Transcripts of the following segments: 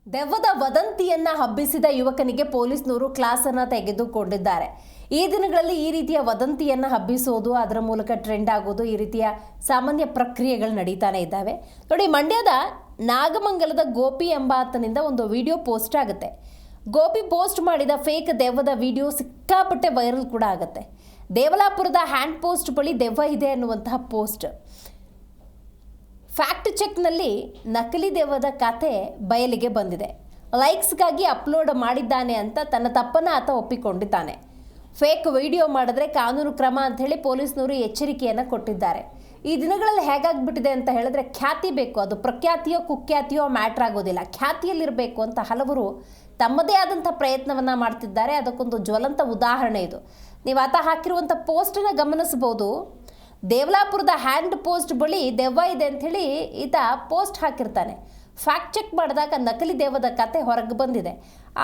ದೆವ್ವದ ವದಂತಿಯನ್ನ ಹಬ್ಬಿಸಿದ ಯುವಕನಿಗೆ ಪೊಲೀಸ್ನವರು ಕ್ಲಾಸ್ ಅನ್ನು ತೆಗೆದುಕೊಂಡಿದ್ದಾರೆ. ಈ ದಿನಗಳಲ್ಲಿ ಈ ರೀತಿಯ ವದಂತಿಯನ್ನ ಹಬ್ಬಿಸೋದು, ಅದರ ಮೂಲಕ ಟ್ರೆಂಡ್ ಆಗೋದು, ಈ ರೀತಿಯ ಸಾಮಾನ್ಯ ಪ್ರಕ್ರಿಯೆಗಳು ನಡೀತಾನೆ ಇದ್ದಾವೆ. ನೋಡಿ, ಮಂಡ್ಯದ ನಾಗಮಂಗಲದ ಗೋಪಿ ಎಂಬಾತನಿಂದ ಒಂದು ವಿಡಿಯೋ ಪೋಸ್ಟ್ ಆಗುತ್ತೆ. ಗೋಪಿ ಪೋಸ್ಟ್ ಮಾಡಿದ ಫೇಕ್ ದೆವ್ವದ ವಿಡಿಯೋ ಸಿಕ್ಕಾಪಟ್ಟೆ ವೈರಲ್ ಕೂಡ ಆಗುತ್ತೆ. ದೇವಲಾಪುರದ ಹ್ಯಾಂಡ್ ಪೋಸ್ಟ್ ಬಳಿ ದೆವ್ವ ಇದೆ ಅನ್ನುವಂತಹ ಪೋಸ್ಟ್. ಫ್ಯಾಕ್ಟ್ ಚೆಕ್ನಲ್ಲಿ ನಕಲಿ ದೆವ್ವದ ಕತೆ ಬಯಲಿಗೆ ಬಂದಿದೆ. ಲೈಕ್ಸ್ಗಾಗಿ ಅಪ್ಲೋಡ್ ಮಾಡಿದ್ದಾನೆ ಅಂತ ತನ್ನ ತಪ್ಪನ್ನು ಆತ ಒಪ್ಪಿಕೊಂಡಿದ್ದಾನೆ. ಫೇಕ್ ವಿಡಿಯೋ ಮಾಡಿದ್ರೆ ಕಾನೂನು ಕ್ರಮ ಅಂತ ಹೇಳಿ ಪೊಲೀಸ್ನವರು ಎಚ್ಚರಿಕೆಯನ್ನು ಕೊಟ್ಟಿದ್ದಾರೆ. ಈ ದಿನಗಳಲ್ಲಿ ಹೇಗಾಗ್ಬಿಟ್ಟಿದೆ ಅಂತ ಹೇಳಿದ್ರೆ, ಖ್ಯಾತಿ ಬೇಕು, ಅದು ಪ್ರಖ್ಯಾತಿಯೋ ಕುಖ್ಯಾತಿಯೋ ಮ್ಯಾಟ್ರ್ ಆಗೋದಿಲ್ಲ, ಖ್ಯಾತಿಯಲ್ಲಿರಬೇಕು ಅಂತ ಹಲವರು ತಮ್ಮದೇ ಆದಂಥ ಪ್ರಯತ್ನವನ್ನು ಮಾಡ್ತಿದ್ದಾರೆ. ಅದಕ್ಕೊಂದು ಜ್ವಲಂತ ಉದಾಹರಣೆ ಇದು. ನೀವು ಆತ ಹಾಕಿರುವಂಥ ಪೋಸ್ಟನ್ನು ಗಮನಿಸ್ಬೋದು. ದೇವಲಾಪುರದ ಹ್ಯಾಂಡ್ ಪೋಸ್ಟ್ ಬಳಿ ದೆವ್ವ ಇದೆ ಅಂಥೇಳಿ ಈತ ಪೋಸ್ಟ್ ಹಾಕಿರ್ತಾನೆ. ಫ್ಯಾಕ್ಟ್ ಚೆಕ್ ಮಾಡಿದಾಗ ನಕಲಿ ದೆವ್ವದ ಕತೆ ಹೊರಗೆ ಬಂದಿದೆ.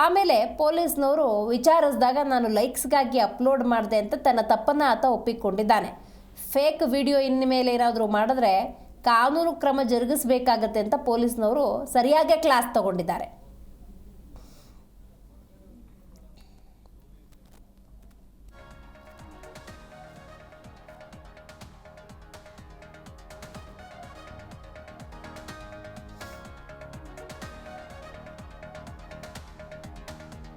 ಆಮೇಲೆ ಪೊಲೀಸ್ನವರು ವಿಚಾರಿಸಿದಾಗ ನಾನು ಲೈಕ್ಸ್ಗಾಗಿ ಅಪ್ಲೋಡ್ ಮಾಡಿದೆ ಅಂತ ತನ್ನ ತಪ್ಪನ್ನು ಆತ ಒಪ್ಪಿಕೊಂಡಿದ್ದಾನೆ. ಫೇಕ್ ವಿಡಿಯೋ ಇನ್ಮೇಲೆ ಏನಾದರೂ ಮಾಡಿದ್ರೆ ಕಾನೂನು ಕ್ರಮ ಜರುಗಿಸಬೇಕಾಗತ್ತೆ ಅಂತ ಪೊಲೀಸ್ನವರು ಸರಿಯಾಗಿ ಕ್ಲಾಸ್ ತಗೊಂಡಿದ್ದಾರೆ.